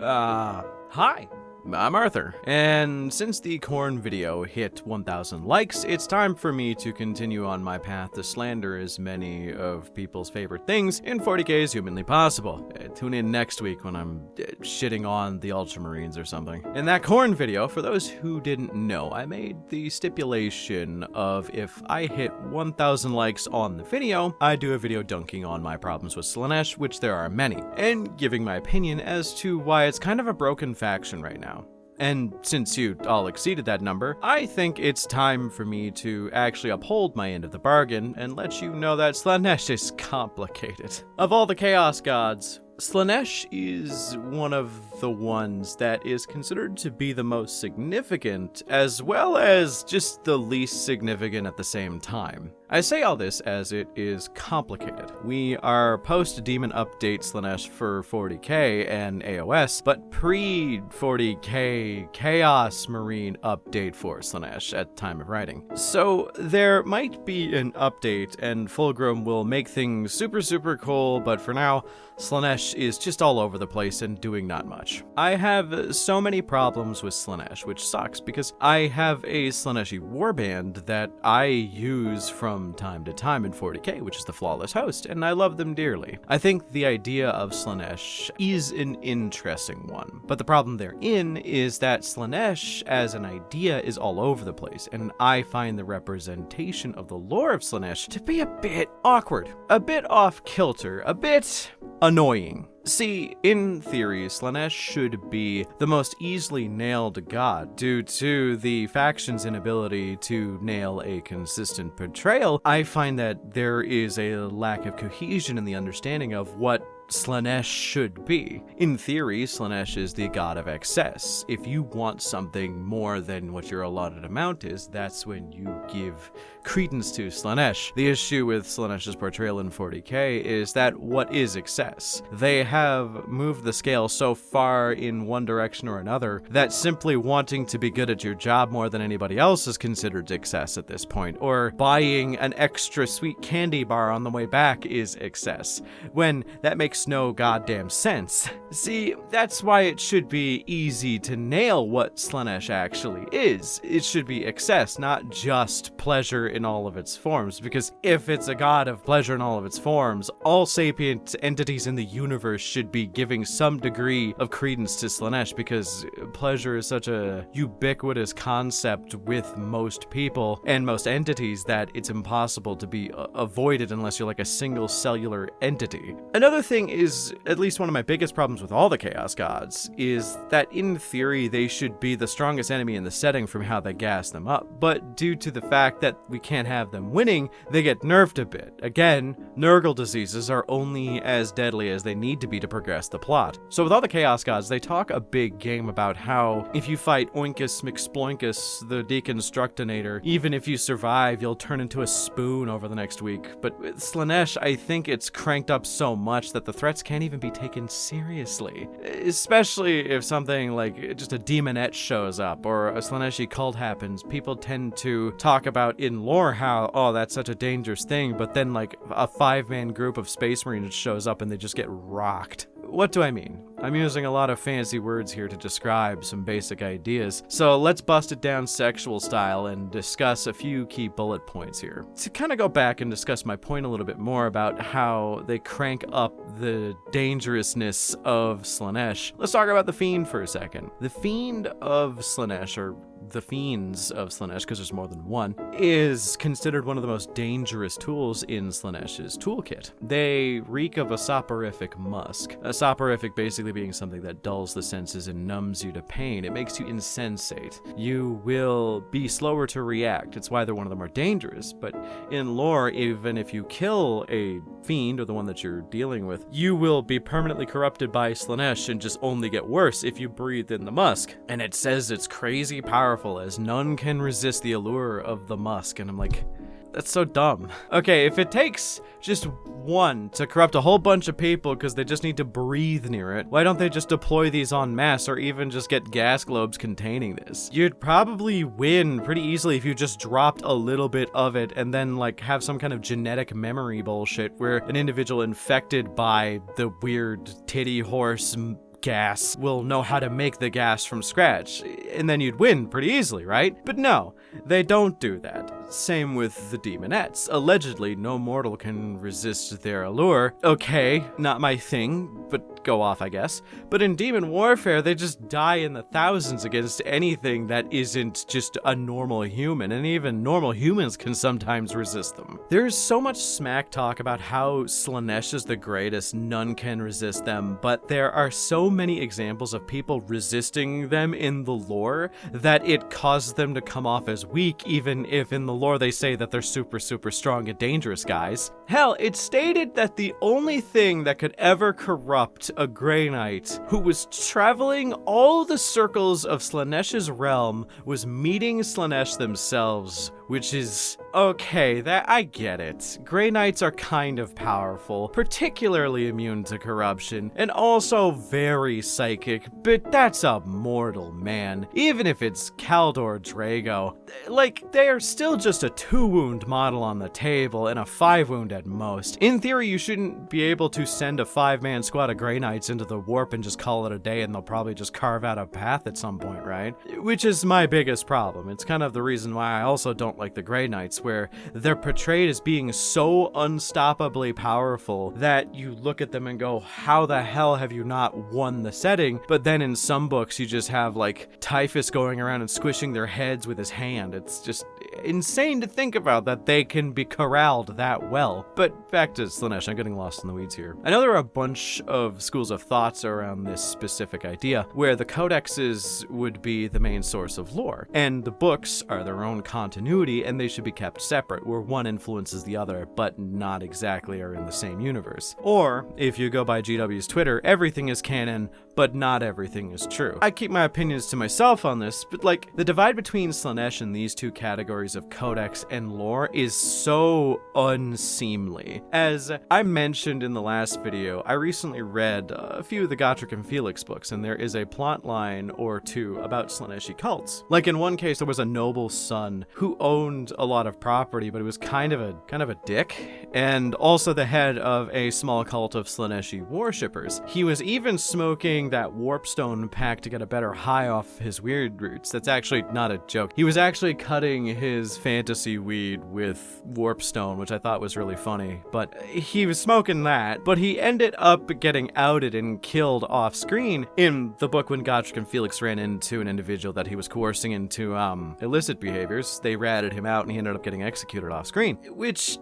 Hi, I'm Arthur, and since the corn video hit 1,000 likes, it's time for me to continue on my path to slander as many of people's favorite things in 40k as humanly possible. Tune in next week when I'm shitting on the Ultramarines or something. In that corn video, for those who didn't know, I made the stipulation of if I hit 1,000 likes on the video, I do a video dunking on my problems with Slaanesh, which there are many, and giving my opinion as to why it's kind of a broken faction right now. And since you all exceeded that number, I think it's time for me to actually uphold my end of the bargain and let you know that Slaanesh is complicated. Of all the Chaos Gods, Slaanesh is one of the ones that is considered to be the most significant, as well as just the least significant at the same time. I say all this as it is complicated. We are post-Demon Update Slaanesh for 40k and AOS, but pre-40k Chaos Marine update for Slaanesh at time of writing. So there might be an update and Fulgrim will make things super cool, but for now, Slaanesh is just all over the place and doing not much. I have so many problems with Slaanesh, which sucks because I have a Slaaneshi warband that I use from time to time in 40k, which is the Flawless Host, and I love them dearly. I think the idea of Slaanesh is an interesting one, but the problem therein is that Slaanesh as an idea is all over the place, and I find the representation of the lore of Slaanesh to be a bit awkward, a bit off kilter, a bit annoying. See, in theory, Slaanesh should be the most easily nailed god due to the faction's inability to nail a consistent portrayal. I find that there is a lack of cohesion in the understanding of what Slaanesh should be. In theory, Slaanesh is the god of excess. If you want something more than what your allotted amount is, that's when you give credence to Slaanesh. The issue with Slaanesh's portrayal in 40k is that what is excess? They have moved the scale so far in one direction or another that simply wanting to be good at your job more than anybody else is considered excess at this point, or buying an extra sweet candy bar on the way back is excess, when that makes no goddamn sense. See, that's why it should be easy to nail what Slaanesh actually is. It should be excess, not just pleasure in all of its forms, because if it's a god of pleasure in all of its forms, all sapient entities in the universe should be giving some degree of credence to Slaanesh, because pleasure is such a ubiquitous concept with most people and most entities that it's impossible to be avoided unless you're like a single cellular entity. Another thing is, at least one of my biggest problems with all the Chaos Gods, is that in theory they should be the strongest enemy in the setting from how they gas them up, but due to the fact that we can't have them winning, they get nerfed a bit. Again, Nurgle diseases are only as deadly as they need to be to progress the plot. So with all the Chaos Gods, they talk a big game about how if you fight Oinkus McSploinkus, the Deconstructinator, even if you survive, you'll turn into a spoon over the next week. But with Slaanesh, I think it's cranked up so much that the threats can't even be taken seriously. Especially if something like just a demonette shows up or a Slaaneshi cult happens, people tend to talk about in lore how, oh, that's such a dangerous thing, but then like a 5-man group of Space Marines shows up and they just get rocked. What do I mean? I'm using a lot of fancy words here to describe some basic ideas, so let's bust it down sexual style and discuss a few key bullet points here. To kind of go back and discuss my point a little bit more about how they crank up the dangerousness of Slaanesh, let's talk about the Fiend for a second. The Fiend of Slaanesh, or the Fiends of Slaanesh, because there's more than one, is considered one of the most dangerous tools in Slaanesh's toolkit. They reek of a soporific musk. A soporific basically being something that dulls the senses and numbs you to pain. It makes you insensate. You will be slower to react. It's why they're one of the more dangerous, but in lore, even if you kill a fiend, or the one that you're dealing with, you will be permanently corrupted by Slaanesh and just only get worse if you breathe in the musk. And it says it's crazy powerful, as none can resist the allure of the musk, and I'm like, that's so dumb. Okay, if it takes just one to corrupt a whole bunch of people because they just need to breathe near it, why don't they just deploy these en masse, or even just get gas globes containing this? You'd probably win pretty easily if you just dropped a little bit of it and then like have some kind of genetic memory bullshit where an individual infected by the weird titty horse gas will know how to make the gas from scratch, and then you'd win pretty easily, right? But no, they don't do that. Same with the demonettes. Allegedly, no mortal can resist their allure. Okay, not my thing, but go off, I guess. But in demon warfare, they just die in the thousands against anything that isn't just a normal human, and even normal humans can sometimes resist them. There's so much smack talk about how Slaanesh is the greatest, none can resist them, but there are so many examples of people resisting them in the lore that it causes them to come off as weak, even if in the lore they say that they're super strong and dangerous guys. Hell, it's stated that the only thing that could ever corrupt a Grey Knight who was traveling all the circles of Slaanesh's realm was meeting Slaanesh themselves, which is okay, that I get it. Grey Knights are kind of powerful, particularly immune to corruption, and also very psychic, but that's a mortal, man. Even if it's Kaldor Drago, like, they are still just a 2-wound model on the table and a 5-wound at most. In theory, you shouldn't be able to send a 5-man squad of Grey Knights into the warp and just call it a day, and they'll probably just carve out a path at some point, right? Which is my biggest problem. It's kind of the reason why I also don't like the Grey Knights, where they're portrayed as being so unstoppably powerful that you look at them and go, how the hell have you not won the setting? But then in some books, you just have like Typhus going around and squishing their heads with his hand. It's just insane to think about that they can be corralled that well. But back to Slaanesh, I'm getting lost in the weeds here. I know there are a bunch of schools of thoughts around this specific idea, where the codexes would be the main source of lore, and the books are their own continuity, and they should be kept separate, where one influences the other, but not exactly are in the same universe. Or, if you go by GW's Twitter, everything is canon, but not everything is true. I keep my opinions to myself on this, but like, the divide between Slaanesh and these two categories of codex and lore is so unseemly. As I mentioned in the last video, I recently read a few of the Gotrek and Felix books, and there is a plot line or two about Slaaneshi cults. Like in one case, there was a noble son who owned a lot of property, but he was kind of a dick, and also the head of a small cult of Slaaneshi worshippers. He was even smoking that warpstone pack to get a better high off his weird roots. That's actually not a joke. He was actually cutting his fantasy weed with warpstone, which I thought was really funny, but he was smoking that, but he ended up getting outed and killed off screen in the book when Gotrek and Felix ran into an individual that he was coercing into illicit behaviors. They ratted him out and he ended up getting executed off screen, which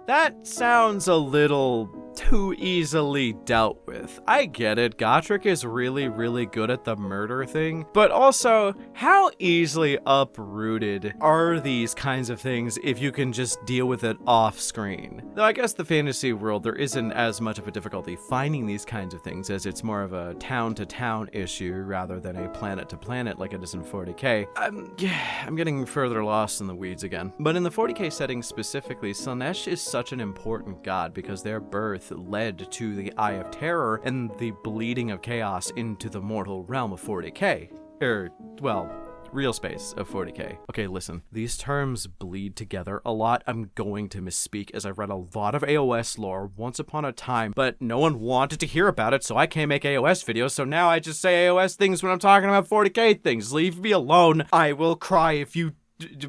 that sounds a little too easily dealt with. I get it, Gotrek is really good at the murder thing, but also, how easily uprooted are these kinds of things if you can just deal with it off screen? Though I guess the fantasy world, there isn't as much of a difficulty finding these kinds of things, as it's more of a town-to-town issue rather than a planet-to-planet like it is in 40k. I'm getting further lost in the weeds again. But in the 40k setting specifically, Slaanesh is such an important god because their birth led to the Eye of Terror and the bleeding of chaos into the mortal realm of 40k. Real space of 40k. Okay, listen, these terms bleed together a lot. I'm going to misspeak as I read a lot of AOS lore once upon a time, but no one wanted to hear about it, so I can't make AOS videos, so now I just say AOS things when I'm talking about 40k things. Leave me alone. I will cry if you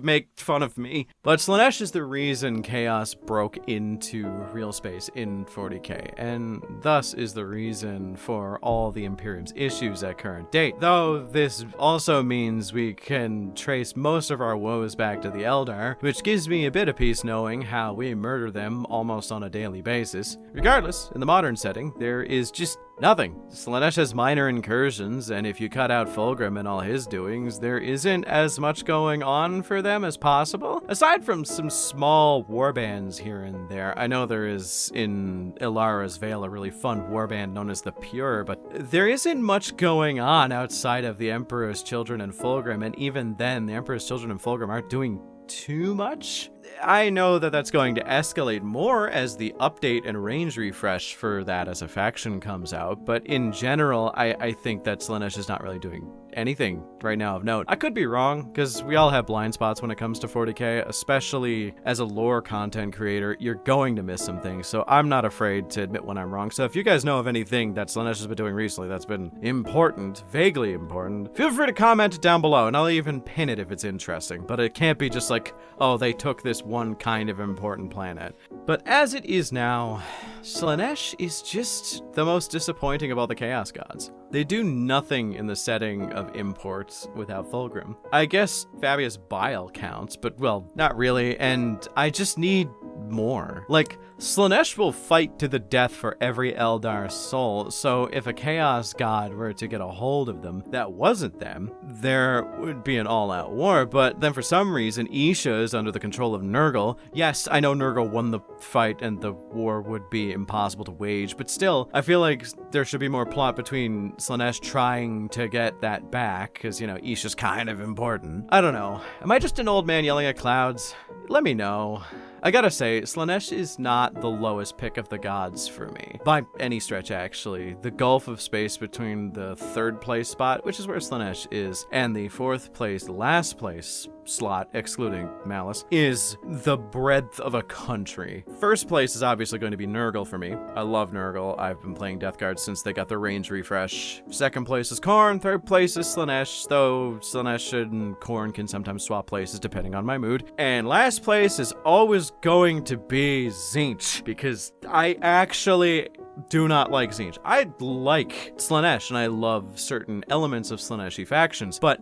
make fun of me. But Slaanesh is the reason chaos broke into real space in 40k, and thus is the reason for all the Imperium's issues at current date. Though this also means we can trace most of our woes back to the Eldar, which gives me a bit of peace knowing how we murder them almost on a daily basis. Regardless, in the modern setting, there is just nothing. Slaanesh has minor incursions, and if you cut out Fulgrim and all his doings, there isn't as much going on for them as possible. Aside from some small warbands here and there, I know there is in Ilara's Vale a really fun warband known as the Pure, but there isn't much going on outside of the Emperor's Children and Fulgrim, and even then, the Emperor's Children and Fulgrim aren't doing too much. I know that that's going to escalate more as the update and range refresh for that as a faction comes out, but in general, I think that Slaanesh is not really doing anything right now of note. I could be wrong, because we all have blind spots when it comes to 40k, especially as a lore content creator. You're going to miss some things, so I'm not afraid to admit when I'm wrong. So if you guys know of anything that Slaanesh has been doing recently that's been important, vaguely important, feel free to comment down below, and I'll even pin it if it's interesting. But it can't be just like, oh, they took this one kind of important planet. But as it is now, Slaanesh is just the most disappointing of all the Chaos Gods. They do nothing in the setting of imports without Fulgrim. I guess Fabius Bile counts, but well, not really, and I just need more. Like, Slaanesh will fight to the death for every Eldar soul, so if a Chaos God were to get a hold of them that wasn't them, there would be an all-out war, but then for some reason, Isha is under the control of Nurgle. Yes, I know Nurgle won the fight and the war would be impossible to wage, but still, I feel like there should be more plot between Slaanesh trying to get that back, because, you know, Isha's kind of important. I don't know. Am I just an old man yelling at clouds? Let me know. I gotta say, Slaanesh is not the lowest pick of the gods for me. By any stretch, actually. The gulf of space between the 3rd place spot, which is where Slaanesh is, and the 4th place, last place slot, excluding Malice, is the breadth of a country. 1st place is obviously going to be Nurgle for me. I love Nurgle. I've been playing Death Guard since they got their range refresh. 2nd place is Khorne. 3rd place is Slaanesh, though Slaanesh and Khorne can sometimes swap places depending on my mood. And last place is always going to be Tzeentch, because I actually do not like Tzeentch. I like Slaanesh, and I love certain elements of Slaaneshi factions, but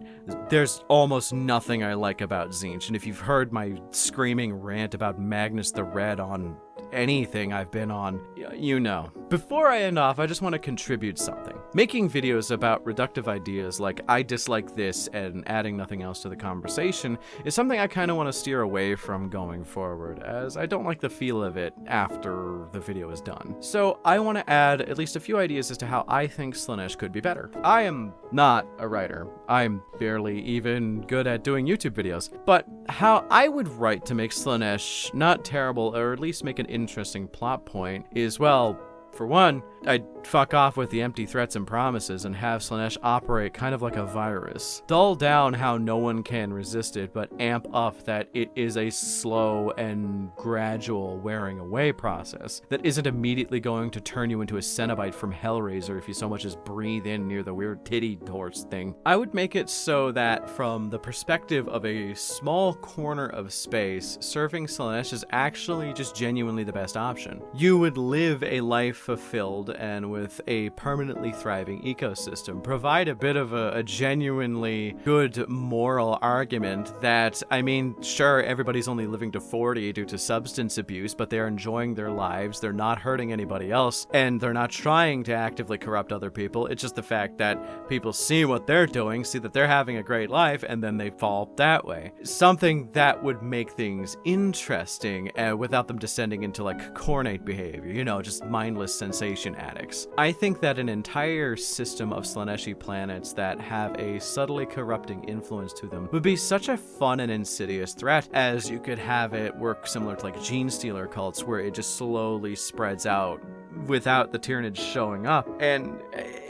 there's almost nothing I like about Tzeentch, and if you've heard my screaming rant about Magnus the Red on anything I've been on, you know. Before I end off, I just want to contribute something. Making videos about reductive ideas like I dislike this and adding nothing else to the conversation is something I kind of want to steer away from going forward, as I don't like the feel of it after the video is done. So I want to add at least a few ideas as to how I think Slaanesh could be better. I am not a writer. I'm barely even good at doing YouTube videos, but how I would write to make Slaanesh not terrible, or at least make an interesting plot point, is, well, for one, I'd fuck off with the empty threats and promises and have Slaanesh operate kind of like a virus. Dull down how no one can resist it, but amp up that it is a slow and gradual wearing away process that isn't immediately going to turn you into a Cenobite from Hellraiser if you so much as breathe in near the weird titty horse thing. I would make it so that from the perspective of a small corner of space, serving Slaanesh is actually just genuinely the best option. You would live a life fulfilled and with a permanently thriving ecosystem, provide a bit of a genuinely good moral argument that, I mean, sure, everybody's only living to 40 due to substance abuse, but they're enjoying their lives, they're not hurting anybody else, and they're not trying to actively corrupt other people. It's just the fact that people see what they're doing, see that they're having a great life, and then they fall that way. Something that would make things interesting without them descending into like cornate behavior, you know, just mindless sensation addicts. I think that an entire system of Slaaneshi planets that have a subtly corrupting influence to them would be such a fun and insidious threat, as you could have it work similar to like gene stealer cults, where it just slowly spreads out without the tyrannid showing up. And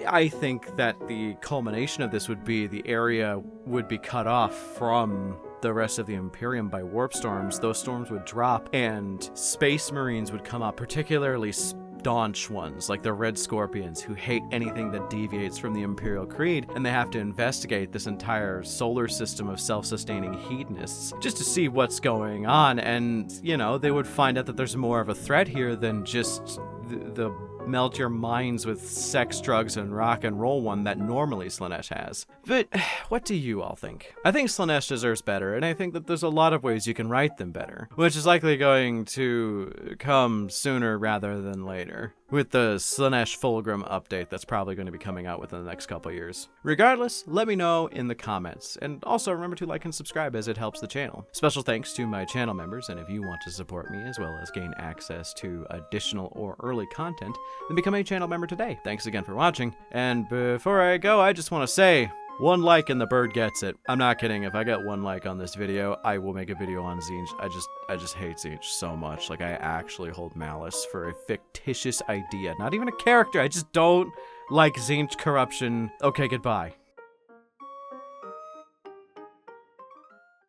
I think that the culmination of this would be the area would be cut off from the rest of the Imperium by warp storms. Those storms would drop and space marines would come up, particularly staunch ones like the Red Scorpions, who hate anything that deviates from the Imperial Creed, and they have to investigate this entire solar system of self-sustaining hedonists just to see what's going on. And, you know, they would find out that there's more of a threat here than just the melt your minds with sex, drugs, and rock and roll one that normally Slaanesh has. But what do you all think? I think Slaanesh deserves better, and I think that there's a lot of ways you can write them better, which is likely going to come sooner rather than later, with the Slaanesh Fulgrim update that's probably going to be coming out within the next couple years. Regardless, let me know in the comments, and also remember to like and subscribe as it helps the channel. Special thanks to my channel members, and if you want to support me as well as gain access to additional or early content, then become a channel member today. Thanks again for watching, and before I go, I just want to say, 1 like and the bird gets it. I'm not kidding. If I get 1 like on this video, I will make a video on Zinch. I just hate Zinch so much. Like, I actually hold malice for a fictitious idea. Not even a character. I just don't like Zinch corruption. Okay, goodbye.